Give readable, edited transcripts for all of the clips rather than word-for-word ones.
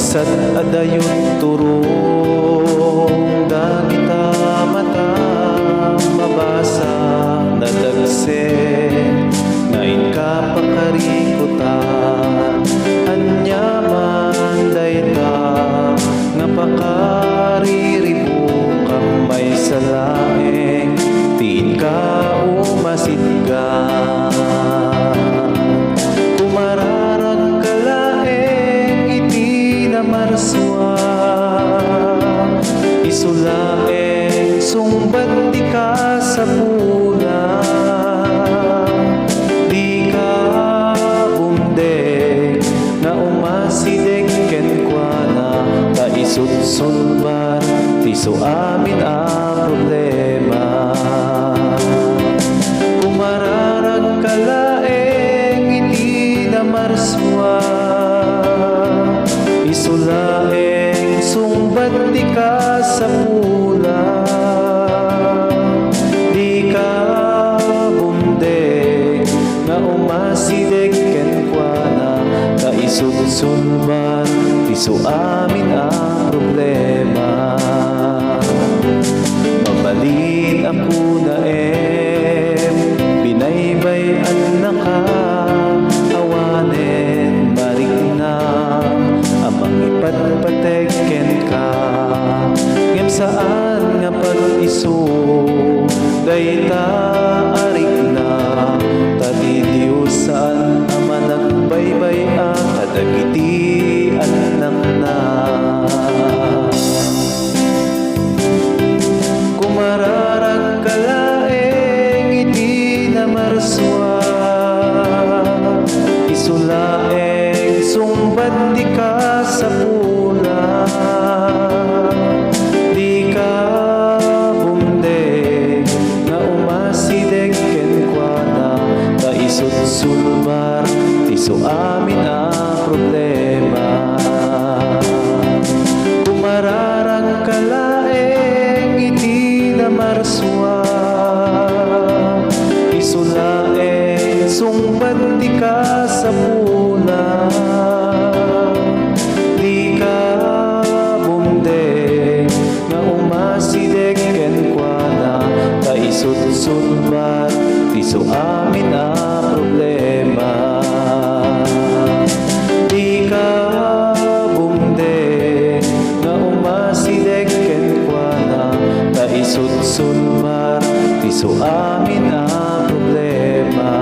Sad adayon turong dagita mata mabasa nadagsen ngayon ka pakarikutan anyaman dayta nga pakariribo kamay sa laeng tiin ka umasidgan kumararag ka laeng iti na marswa isulaeng sungbat di ka sa pula di ka bumdeg na umasideg ken kwa na kaisutsulban tiso amin ang problema kumararag ka laeng iti na marswa isulaeng sungbat di ka sa pula di ka bumdeg nga umasideg ken kwa na kaisutsulban tiso amin ang problema mabalin ako na binaybayan na ka awanen marik na amang ipatpateken ka ngem saan nga pag-iso dayta arik na tadi Diyos saan ama nagbaybay ang kadagiti anak na kumararag ka laeng iti na marswa isulaeng sungbat di ka sa pula di ka bumdeg nga umasideg ken kwa na kaisutsulbar tiso amin ang problema kumararag ka laeng iti na marswa isulaeng sungbat di ka sa pula di ka bumdeg nga umasideg ken kwa na kaisutsulbat tiso amin ang problema di ka bumdeg nga umasideg ken kwa na kaisutsulbat tiso amin ang problema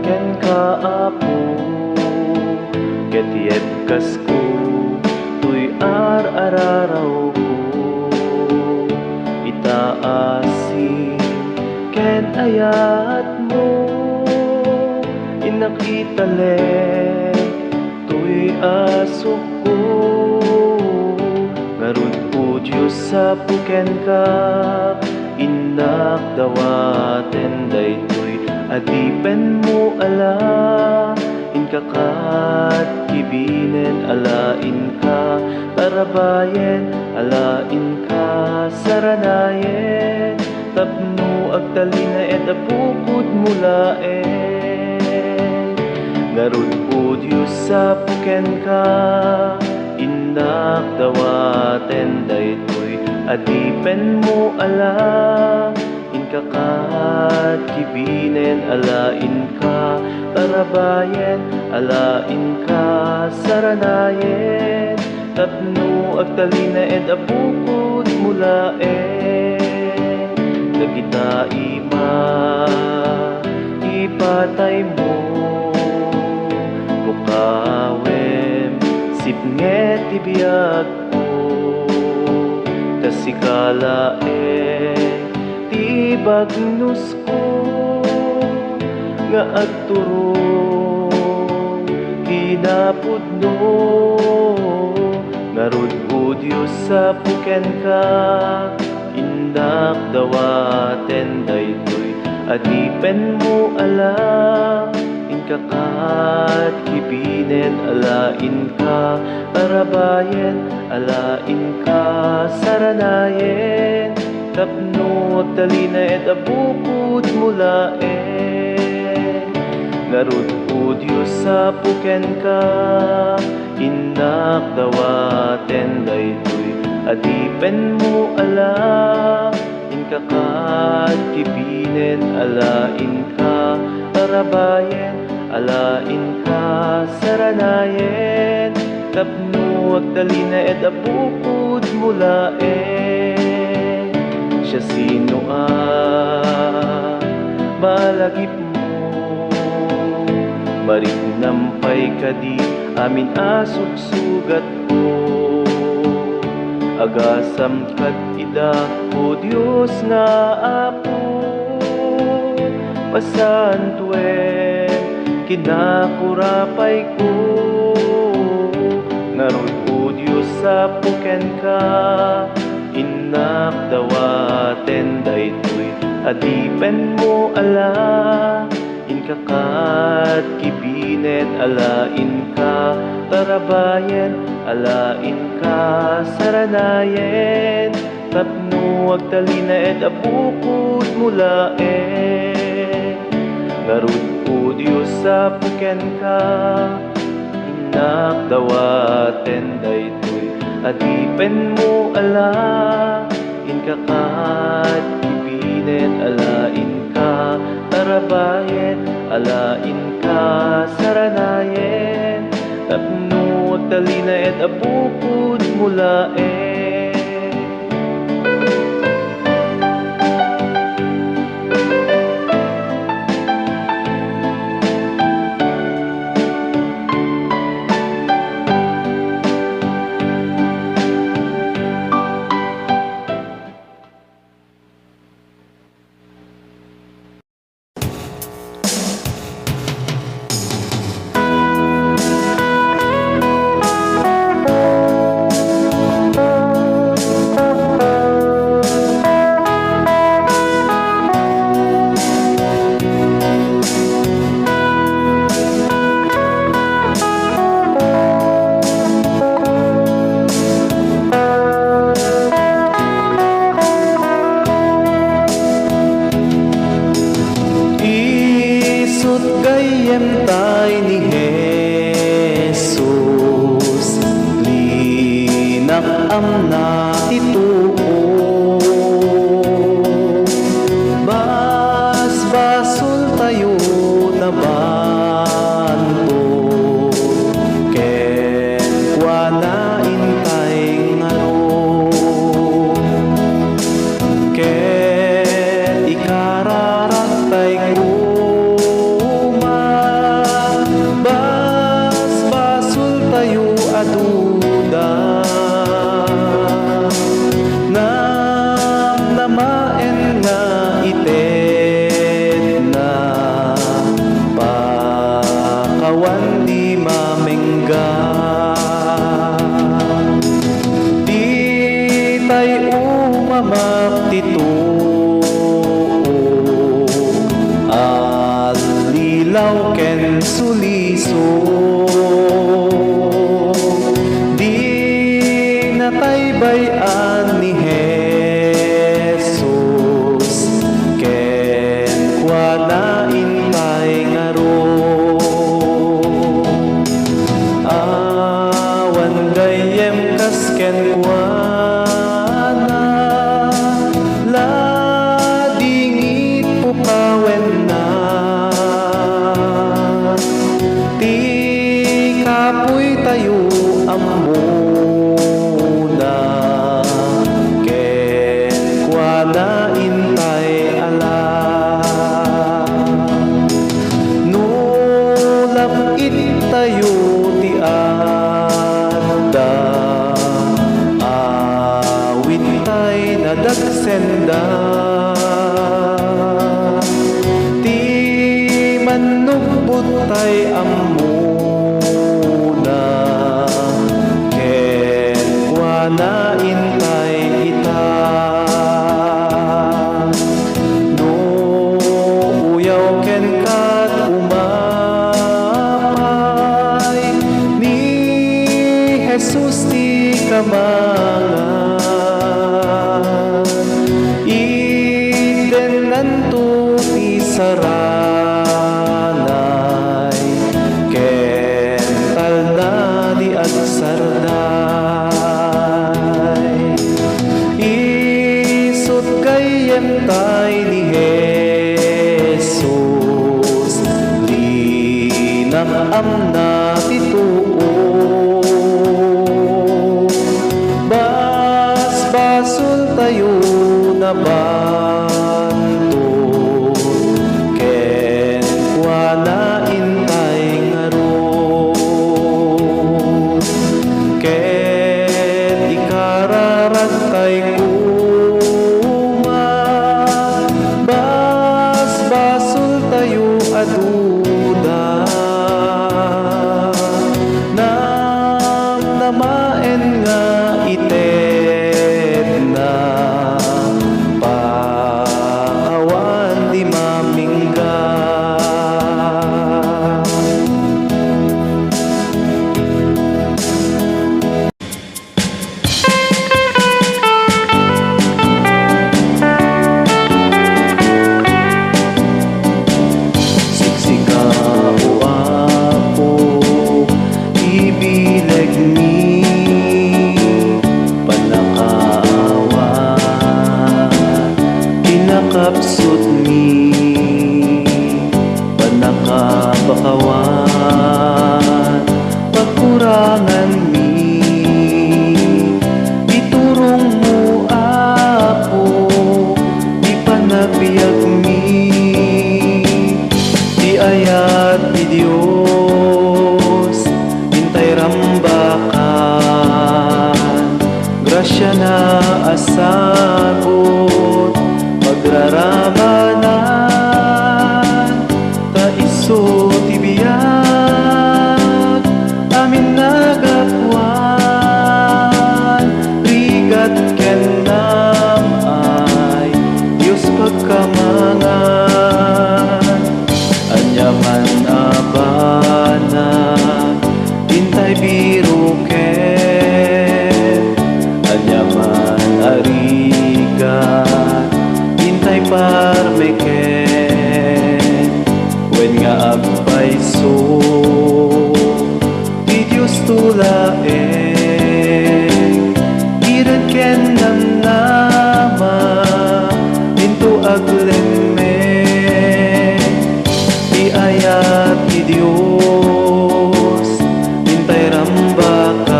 ken kaapo ketiyet kasko tuy araraw ko itaasi ken ayat mo inakitale tuy asok ko ngarud po Diyos sa puken ka inak dawaten daytoy adipen mo ala inkakat kibinen alain ka tarabayen alain ka saranayen tapno agtalina et apukod mulaen ngarud po Diyos sa puken ka inak dawaten daytoy adipen mo ala inkakat kibinen alain ka tarabayen alain ka saranayen tapno agtalina ed apukod mulaen dagita ima ipatay mo kukawem sipnget ibiyag kasikalae ti bagnus ko nga agturo hinapudno ngarud po Diyos sa puken ka, indak dawaten daytoy adipen mo ala, inkakat kibinen alain ka, arabayen alain ka, saranayen tapno agdalina et abukod mulaen. Ngarud o Diyos sa puken ka, indak dawaten daytoy adipen mo ala, inkakat kibinen alain ka, arabayen alain ka, saranayen tapno agdalina et abukod mulaen. Siya sino malagip mo, marignampay ka di amin asugsugat ko, agasam kat ida o Diyos nga apo, pasantuen kinakurapay ko. Ngarud o Diyos sa puken ka, inak dawaten daytoy adipen mo ala, inkakat kibinen alain ka, tarabayen alain ka, saranayen tapno agdalina et abukod mulaen. Ngarud o Diyos sa puken ka, inak dawaten daytoy adipen mo ala, inkakat kibinen alain ka, tarabayen alain ka, saranayen tapno agdalina et abukod mulaen. Gayem tay ni Jesus, linak amna tituo, basbasul tayo na banto, ken kwanain tay ngaro, ken ikararat tay aduda na namaen nga itet na pakawan di mamengga, di tay umamak tituo alilaw ken suliso, bayan ni Jesus, ken kwanain tay ngaro, awan gayem kas ken kwana, ladingit pukawen na, ti kapoy tayo ammo nain tay ala, nulapit tayo ti adda, awit tay nadagsenda, ti manugbot tay amuna, ken kwa naintay ita. No uyaw ken kat umapay ni Jesus ti kamangan. Iden nanto ti saranay ken talna di agsarday. Isut kayem tay ni Jesus di namamna ti tuo. Basbasul tayo na banto ken kuana intay ngaro. Ken ikararagtay kuma basbasul tayo aduda. Namnamaen nga ited na paawan di mamingga. Siksika o apo ibileg mi panakaawa kinakapsut mi panakapakawan pagkurangan mi iturong mo apo ipanabiyag mi di ayat di Dios intay rambakan grasya na asagot magraramanan ta iso tibiyag amin nagapuan rigat ken nam ay Dios pagkamangan. Anyaman abanan intay biro ken anyaman arigan intay parmeken wen nga agpayso ti Dios tulaeng irad ken namnama into aglenme di ayat di Dios intay rambakan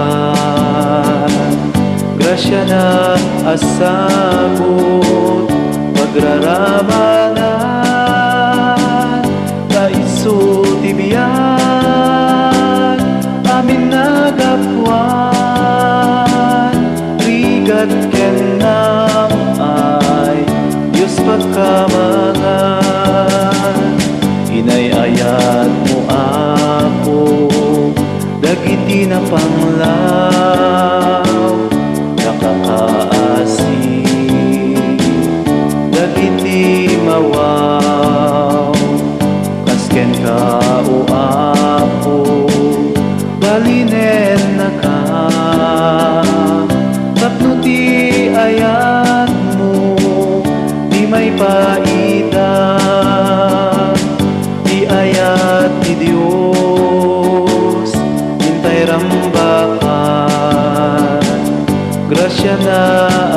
grasya na asagot magraramanan ta iso tibiyag amin nagapuan rigat ken nam ay Dios pagkamangan. Inayayat mo ako dagiti na panglaw nakakaasi dagiti mawaw kasken ka o apo balinen na ka tapno ti ayat mo di may paida di ayat ni Dios intay rambakan grasya na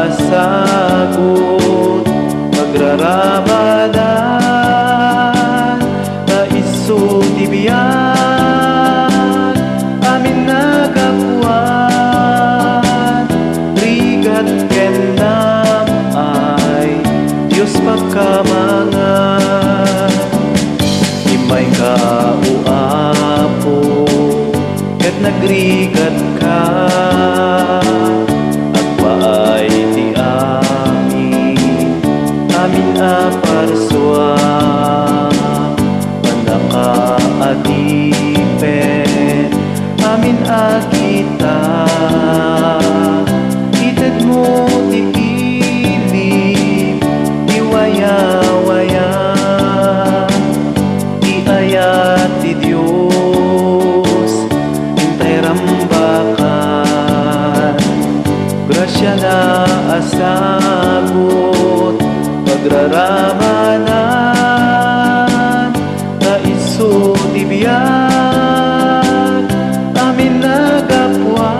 asagot magraramanan ta iso tibiyag amin nagapuan rigat ken nam ay Dios pagkamangan. Imay ka o apo ket nagrigat ka at paay ti amin siya na asagot. Pagraramanan na iso di biyag amin nagapuan.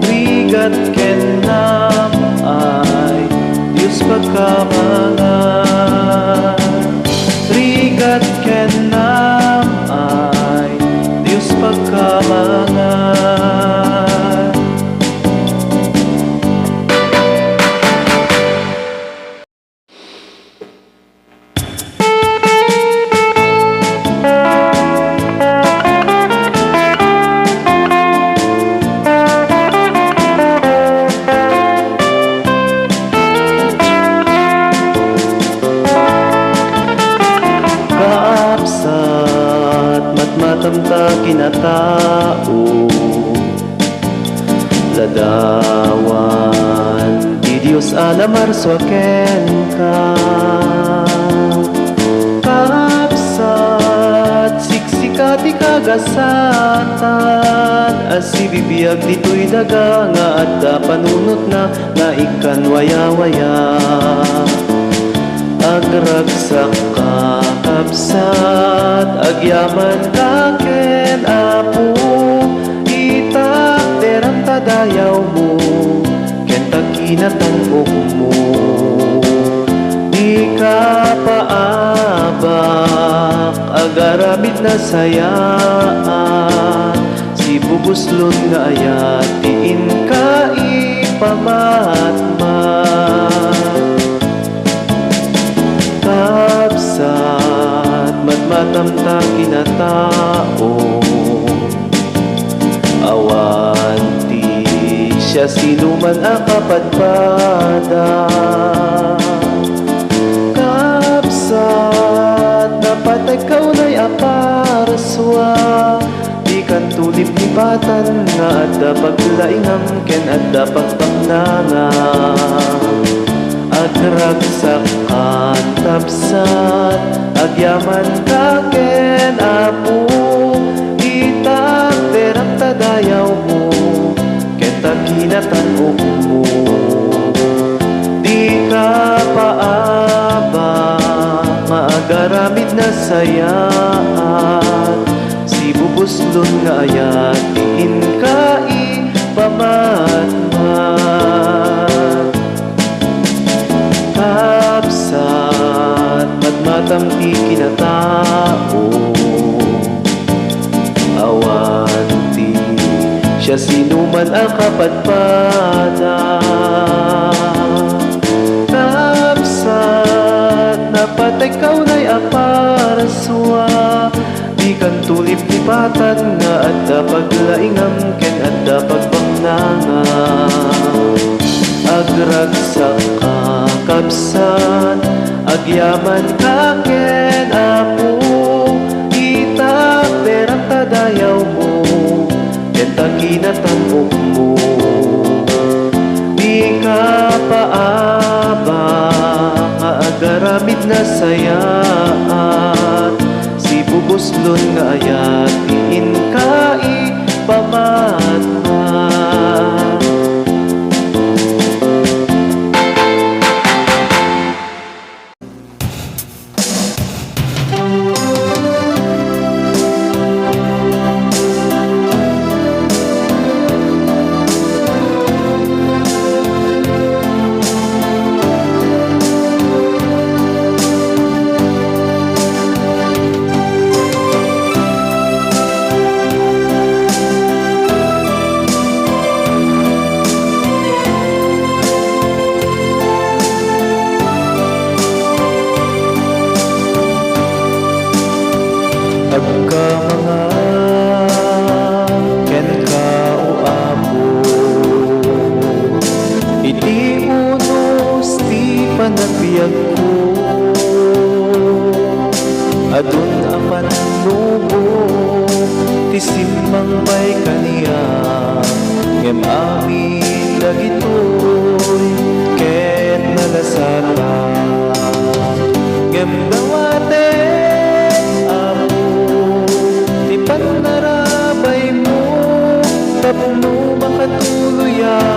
Rigat ken nam ay Diyos pagkamangan. Rigat ken nam ay Diyos pagkamangan. Matamta kinatao ladawan di Diyos alamar swaken ka. Kapsat siksikati kagasatan asibibiyag dito'y daga nga adda panunot na ikan waya-waya. Agragsak ka kapsat agyaman ka ken apo itak derang tadayaw mo ken takinatangok mo. Di ka paabak agaramid na sayaan si bubuslon nga ayat tiin ka ipamatmat. Kapsat matmatamta kinatao awanti siya sinuman akapadpada. Kapsat dapat ikaw na'y aparaswa di kan tulip lipatan nga adda paglaingam ken adda pagpangnangang. Agragsak kan kapsat agyaman ka ken apo itak derang tadayaw mo ken takinatangok mo. Di ka paaba maagaramid na sayaan si bubuslon nga ayat tiin ka ipamatmat. Kapsat matmatamti kinatao awanti siya sinuman akapadpada. Kapsat dapat ikaw na'y aparaswa di kan tulip lipatan nga adda paglaingam ken adda pagpangnangang. Agragsak ka kapsat agyaman ka ken apo itak derang tadayaw mo ken takinatangok mo. Di ka paaba agaramid na sayaan si bubuslon nga ayat tiin ka ipamatmat. Agkamangan ken ka o apo iti unos ti panagbiag ko adun apan nubo ti simmang bay kaniya ngem amin dagitoy ket nalasara ngem dawate panarabay mo tapno makatuluyan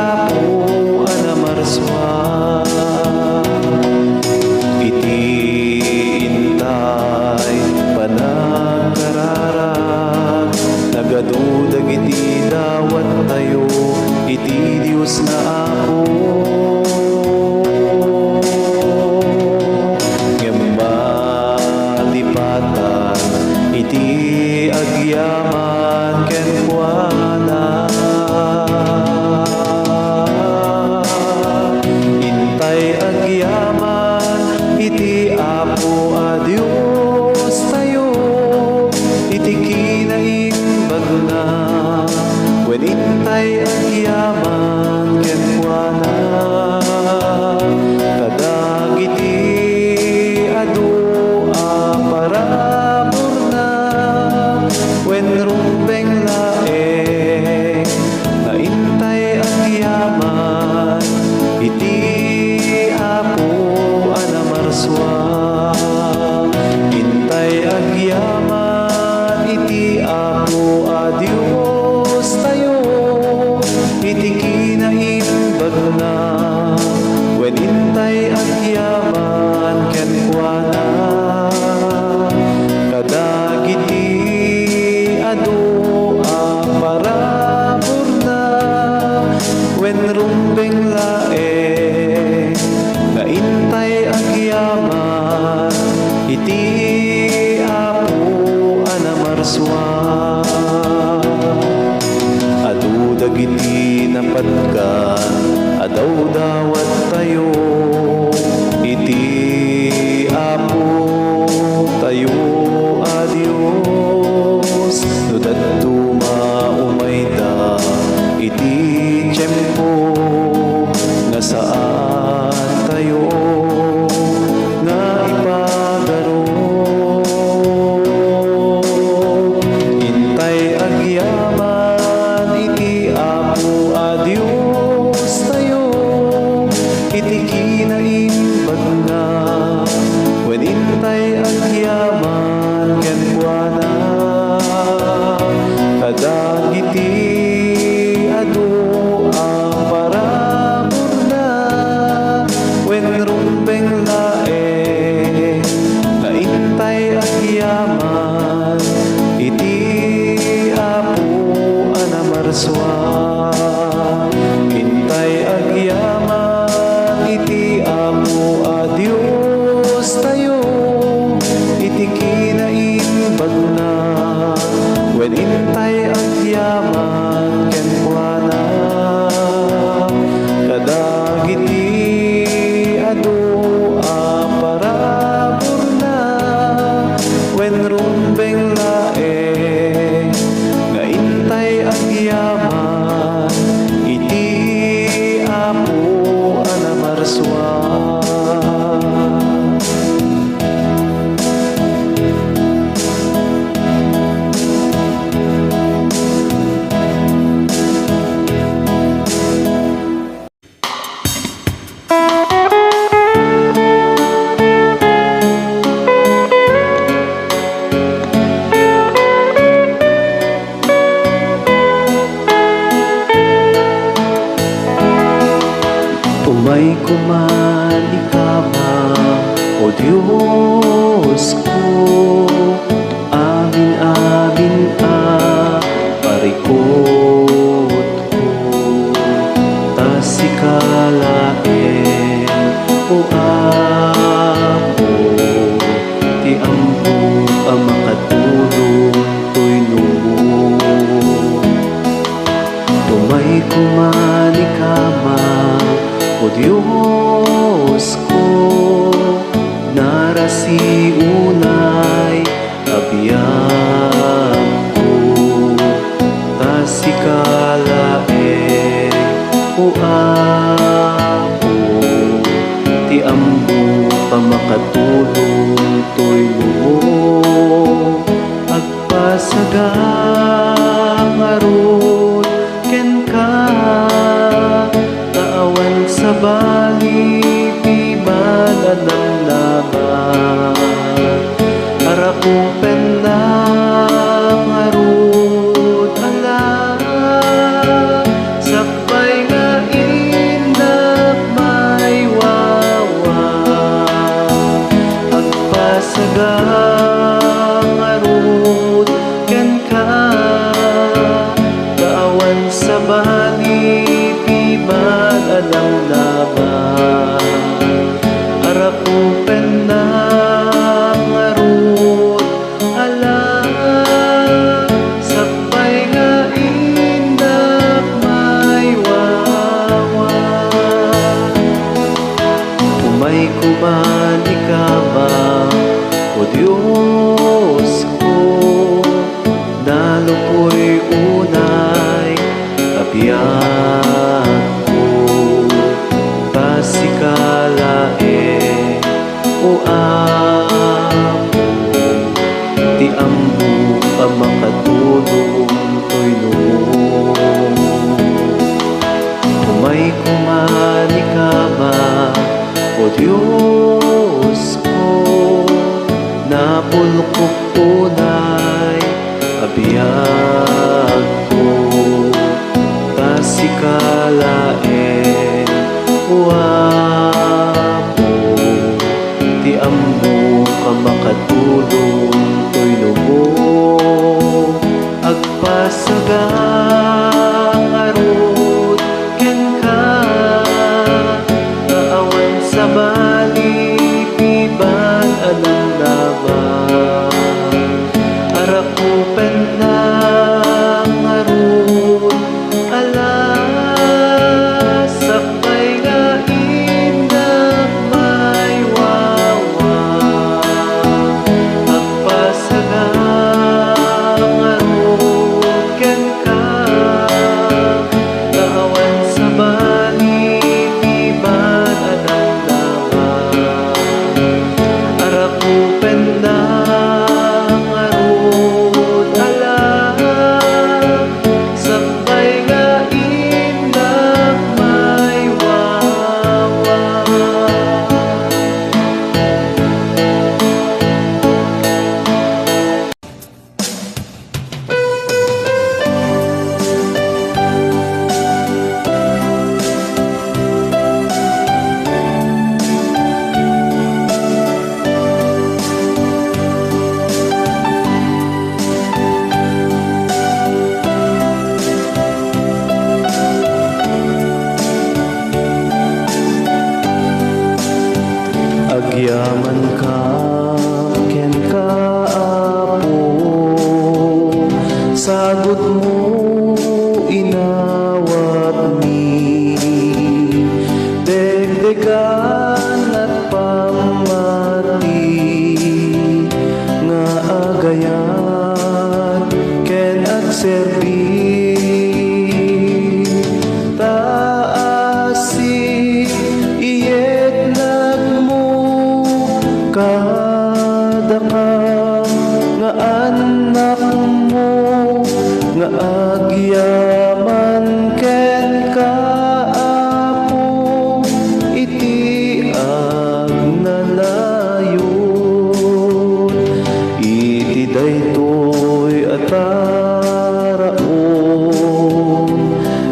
apo anamarswa. Iti intay panagkararag, nagadudag iti dawat tayo, iti Diyos na apo. Ngemalipatan iti agyaman kenkuana. Intay agyaman iti apo a Diyos tayo, iti kinaimbag na. When intay agyaman kenkuana, kadagiti adu a parabor na. When rumbeng laeng na intay agyaman iti iti amo a Dios tayo, iti kinaimbag na, wen intay agyaman ken kuana, kadagiti adu a parabor na, wen rumbeng lae, nga intay agyaman, iti apo anamarswa. Umay kumalikama, O Diyos ko, amin-amin parikot ko, tasikalaen, O Apo, ti ampo makatulong to'y numo. Umay kumalikama, O Diyos ko, narasi unay abiyag ko, tasikalae, O Apo, ti ambo pamakatulong to'y lumo, agpasagang arot ken ka, taawan sa bali ti mananamnaman, arakupen na marut ala, sakbay nga indak may wawa, agpasagang arut ken ka, taawan sa bali alam laban, arapupen na ngarut ala, sakbay nga indak may wawa. Umay kumalikama, O Diyos ko, nalukoy unay abiyag, tasikalae, O Apo, ti ambo pamakatulong to'y lumo. Umay kumalikama, O Diyos ko, napulkok unay abiyag ko, tasikalae, O Apo, ti ambo kamakatulong to'y lumo, agpasagang arot ken ka, taawan sa bali ti alam laban, arakupen na ngarut ala, sakbay nga indak may wawa, agpasagang arot ken ka, taawan sa bali ti alam laban, arakupen agyaman ka ken kaapo, sagot mo inawat mi, degdegan at pamati nga agayan ken agserbi. Kada ka nga anak mo nga agyaman ken kaapo, iti agnalayon, iti daytoy ataraon,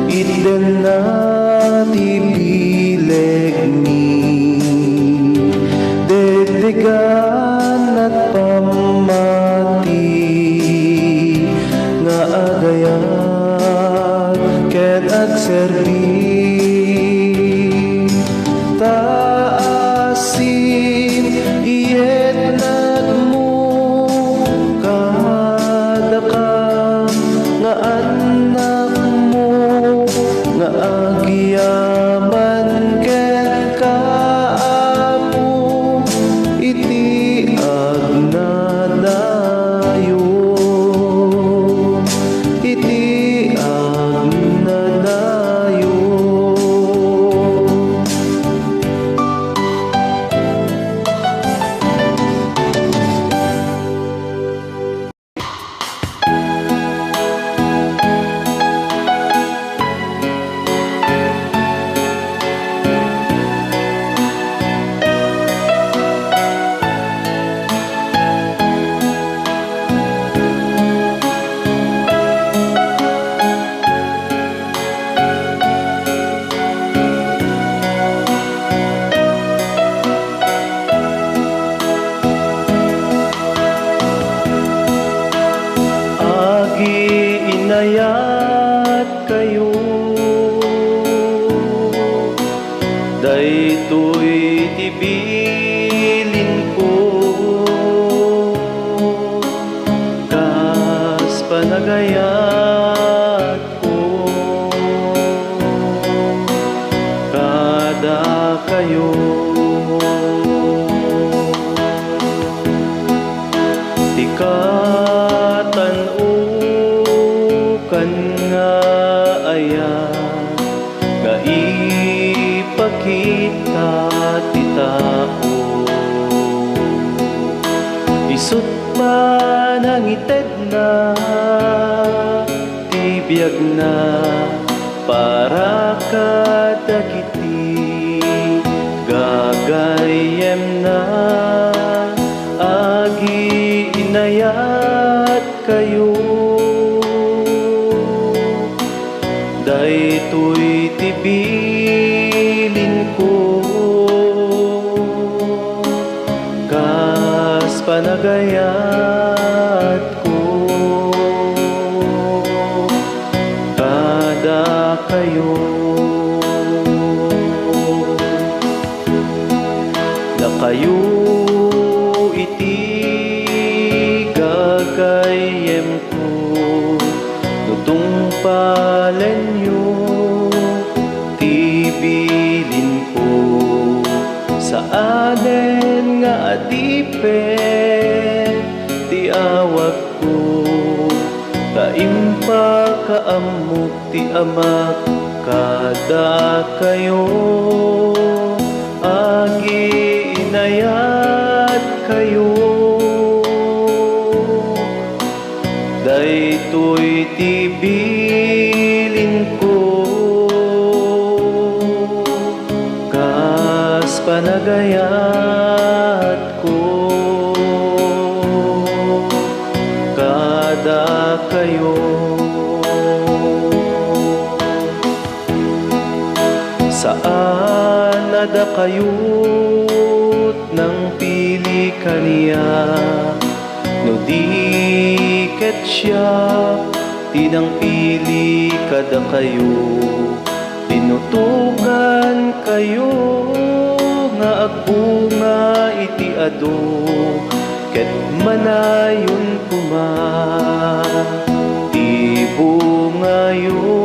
iden na tibileg ni, degdegan at pamati nga agayan ken agserbi. Taasin iyet nagmo kada ka nga anak mo nga agyaman ken kaapo, iti agnanayon, iti agnanayon. Inayat kayo, daytoy tibilin ko, kas panagayat ko, kada kayo. Kan nga ayan nga ipakita ti tao, isut pa nangited na ti biag na para kadagiti gagayem na agi inayat kayo, daytoy tibilin ko, kas panagayat ko, kada kayo. Na kayo iti gagayem ko, nutong palenyo tibilin ko, sa aden nga adipen ti awag ko, kaimpa kaamok ti amak kada kayo, agi inayat kayo, daytoy tibilin ko, kas panagayat ko, kada kayo. Saan nada kayot ng pili kaniya, no di ket siya tinang pili kada kayo, tinutukan kayo nga agbunga adu ket manayon kuma ibu ngayo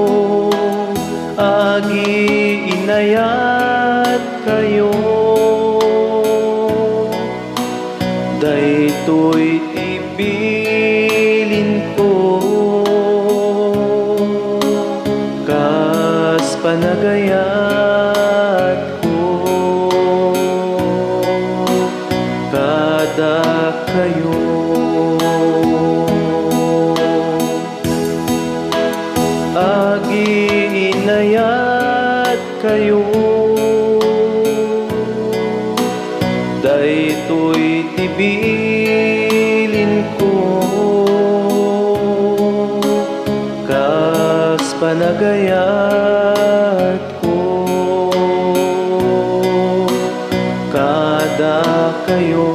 agi inayat kayo daytoy ibilin ko kas panagayat ko kada kayo agi inayat kayo daytoy tibilin ko kas panagayat ko kada kayo